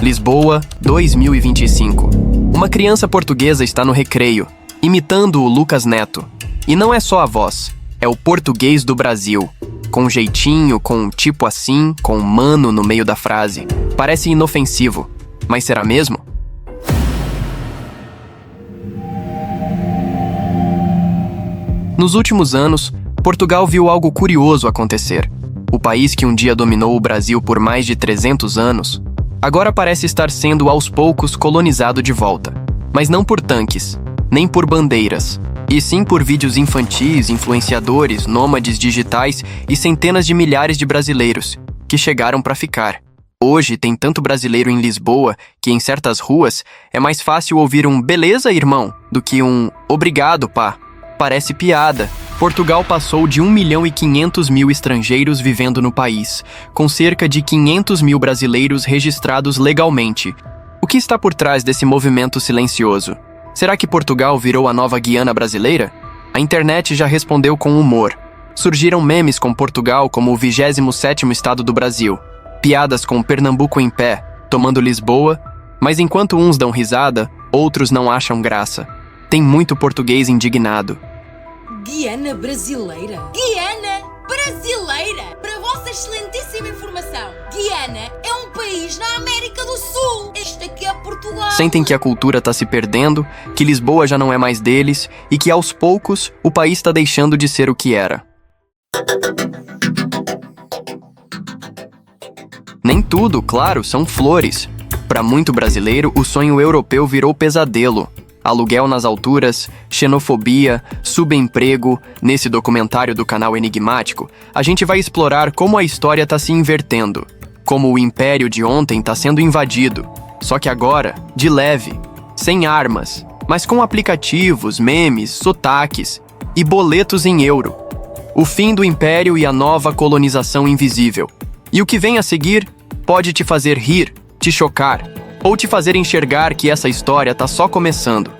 Lisboa, 2025. Uma criança portuguesa está no recreio, imitando o Lucas Neto. E não é só a voz, é o português do Brasil. Com jeitinho, com tipo assim, com mano no meio da frase. Parece inofensivo, mas será mesmo? Nos últimos anos, Portugal viu algo curioso acontecer. O país que um dia dominou o Brasil por mais de 300 anos, agora parece estar sendo aos poucos colonizado de volta. Mas não por tanques, nem por bandeiras, e sim por vídeos infantis, influenciadores, nômades digitais e centenas de milhares de brasileiros, que chegaram para ficar. Hoje tem tanto brasileiro em Lisboa que em certas ruas é mais fácil ouvir um "beleza, irmão" do que um "obrigado, pá". Parece piada. Portugal passou de 1.500.000 estrangeiros vivendo no país, com cerca de 500.000 brasileiros registrados legalmente. O que está por trás desse movimento silencioso? Será que Portugal virou a nova Guiana brasileira? A internet já respondeu com humor. Surgiram memes com Portugal como o 27º estado do Brasil, piadas com Pernambuco em pé, tomando Lisboa, mas enquanto uns dão risada, outros não acham graça. Tem muito português indignado. Guiana brasileira? Guiana brasileira! Para a vossa excelentíssima informação, Guiana é um país na América do Sul. Este aqui é Portugal. Sentem que a cultura está se perdendo, que Lisboa já não é mais deles e que aos poucos o país está deixando de ser o que era. Nem tudo, claro, são flores. Para muito brasileiro, o sonho europeu virou pesadelo. Aluguel nas alturas, xenofobia, subemprego. Nesse documentário do canal Enigmático, a gente vai explorar como a história está se invertendo, como o império de ontem está sendo invadido, só que agora, de leve, sem armas, mas com aplicativos, memes, sotaques e boletos em euro. O fim do império e a nova colonização invisível. E o que vem a seguir pode te fazer rir, te chocar, ou te fazer enxergar que essa história tá só começando.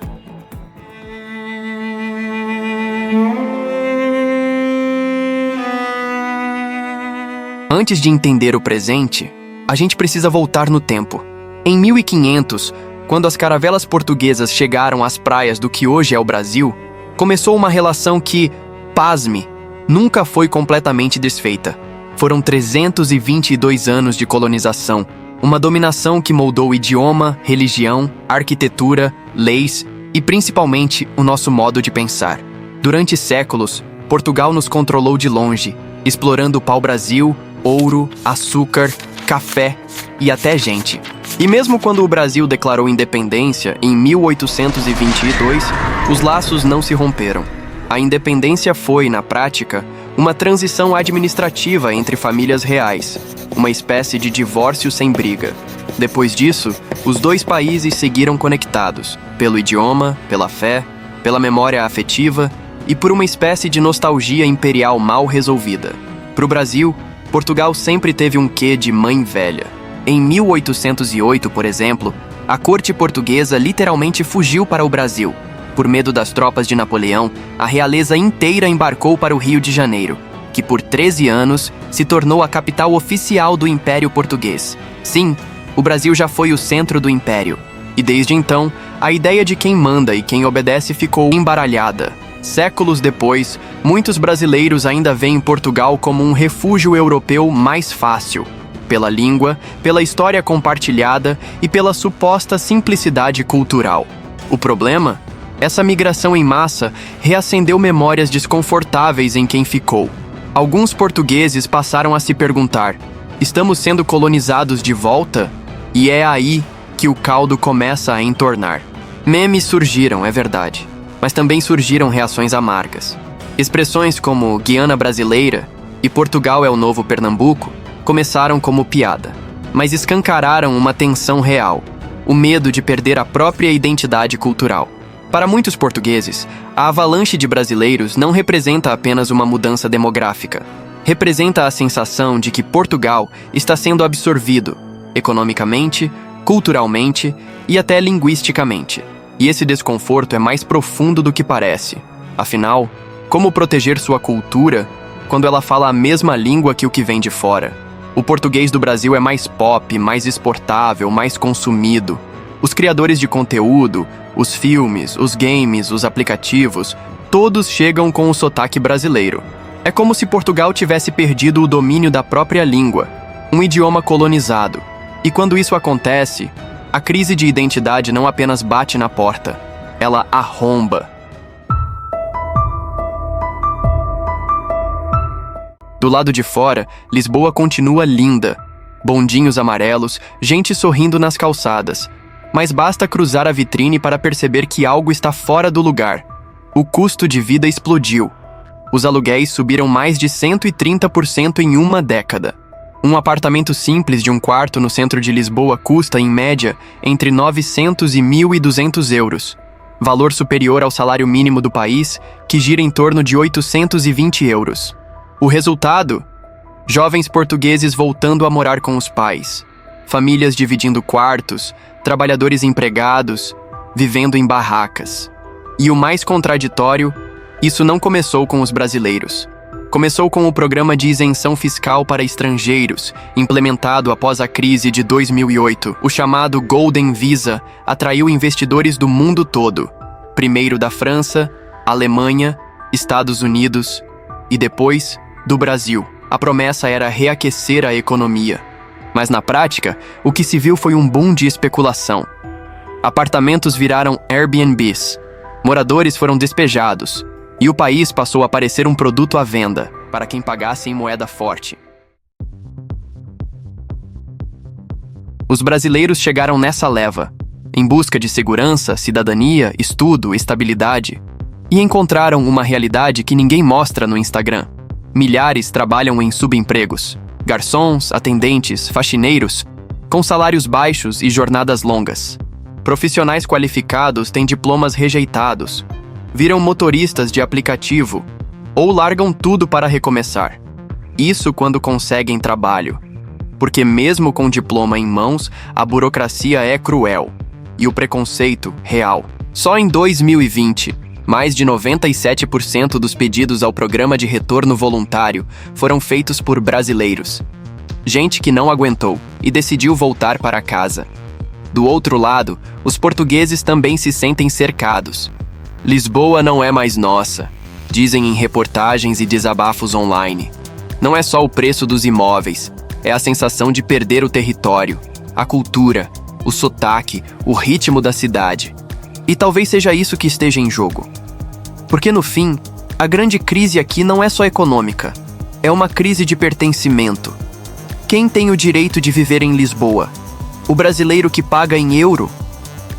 Antes de entender o presente, a gente precisa voltar no tempo. Em 1500, quando as caravelas portuguesas chegaram às praias do que hoje é o Brasil, começou uma relação que, pasme, nunca foi completamente desfeita. Foram 322 anos de colonização, uma dominação que moldou o idioma, religião, arquitetura, leis e principalmente o nosso modo de pensar. Durante séculos, Portugal nos controlou de longe, explorando o pau-brasil, ouro, açúcar, café e até gente. E mesmo quando o Brasil declarou independência em 1822, os laços não se romperam. A independência foi, na prática, uma transição administrativa entre famílias reais, uma espécie de divórcio sem briga. Depois disso, os dois países seguiram conectados, pelo idioma, pela fé, pela memória afetiva e por uma espécie de nostalgia imperial mal resolvida. Para o Brasil, Portugal sempre teve um quê de mãe velha. Em 1808, por exemplo, a corte portuguesa literalmente fugiu para o Brasil. Por medo das tropas de Napoleão, a realeza inteira embarcou para o Rio de Janeiro, que por 13 anos se tornou a capital oficial do Império Português. Sim, o Brasil já foi o centro do Império. E desde então, a ideia de quem manda e quem obedece ficou embaralhada. Séculos depois, muitos brasileiros ainda veem Portugal como um refúgio europeu mais fácil, pela língua, pela história compartilhada e pela suposta simplicidade cultural. O problema? Essa migração em massa reacendeu memórias desconfortáveis em quem ficou. Alguns portugueses passaram a se perguntar: estamos sendo colonizados de volta? E é aí que o caldo começa a entornar. Memes surgiram, é verdade, mas também surgiram reações amargas. Expressões como Guiana brasileira e Portugal é o novo Pernambuco começaram como piada, mas escancararam uma tensão real, o medo de perder a própria identidade cultural. Para muitos portugueses, a avalanche de brasileiros não representa apenas uma mudança demográfica. Representa a sensação de que Portugal está sendo absorvido, economicamente, culturalmente e até linguisticamente. E esse desconforto é mais profundo do que parece. Afinal, como proteger sua cultura quando ela fala a mesma língua que o que vem de fora? O português do Brasil é mais pop, mais exportável, mais consumido. Os criadores de conteúdo, os filmes, os games, os aplicativos, todos chegam com o sotaque brasileiro. É como se Portugal tivesse perdido o domínio da própria língua, um idioma colonizado. E quando isso acontece, a crise de identidade não apenas bate na porta, ela arromba. Do lado de fora, Lisboa continua linda. Bondinhos amarelos, gente sorrindo nas calçadas. Mas basta cruzar a vitrine para perceber que algo está fora do lugar. O custo de vida explodiu. Os aluguéis subiram mais de 130% em uma década. Um apartamento simples de um quarto no centro de Lisboa custa, em média, entre 900 e 1.200 euros. Valor superior ao salário mínimo do país, que gira em torno de 820 euros. O resultado? Jovens portugueses voltando a morar com os pais, famílias dividindo quartos, trabalhadores empregados, vivendo em barracas. E o mais contraditório, isso não começou com os brasileiros. Começou com o programa de isenção fiscal para estrangeiros, implementado após a crise de 2008. O chamado Golden Visa atraiu investidores do mundo todo, primeiro da França, Alemanha, Estados Unidos e depois do Brasil. A promessa era reaquecer a economia. Mas na prática, o que se viu foi um boom de especulação. Apartamentos viraram Airbnbs, moradores foram despejados, e o país passou a parecer um produto à venda, para quem pagasse em moeda forte. Os brasileiros chegaram nessa leva, em busca de segurança, cidadania, estudo, estabilidade, e encontraram uma realidade que ninguém mostra no Instagram. Milhares trabalham em subempregos, garçons, atendentes, faxineiros, com salários baixos e jornadas longas. Profissionais qualificados têm diplomas rejeitados, viram motoristas de aplicativo ou largam tudo para recomeçar. Isso quando conseguem trabalho. Porque mesmo com diploma em mãos, a burocracia é cruel e o preconceito real. Só em 2020, mais de 97% dos pedidos ao programa de retorno voluntário foram feitos por brasileiros. Gente que não aguentou e decidiu voltar para casa. Do outro lado, os portugueses também se sentem cercados. Lisboa não é mais nossa, dizem em reportagens e desabafos online. Não é só o preço dos imóveis, é a sensação de perder o território, a cultura, o sotaque, o ritmo da cidade. E talvez seja isso que esteja em jogo. Porque no fim, a grande crise aqui não é só econômica, é uma crise de pertencimento. Quem tem o direito de viver em Lisboa? O brasileiro que paga em euro?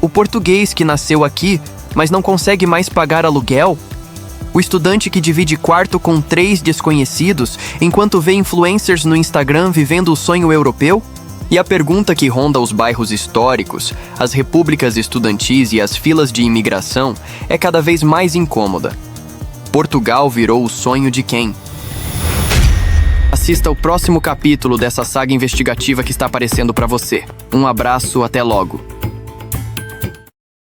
O português que nasceu aqui, mas não consegue mais pagar aluguel? O estudante que divide quarto com 3 desconhecidos, enquanto vê influencers no Instagram vivendo o sonho europeu? E a pergunta que ronda os bairros históricos, as repúblicas estudantis e as filas de imigração é cada vez mais incômoda. Portugal virou o sonho de quem? Assista o próximo capítulo dessa saga investigativa que está aparecendo para você. Um abraço, até logo.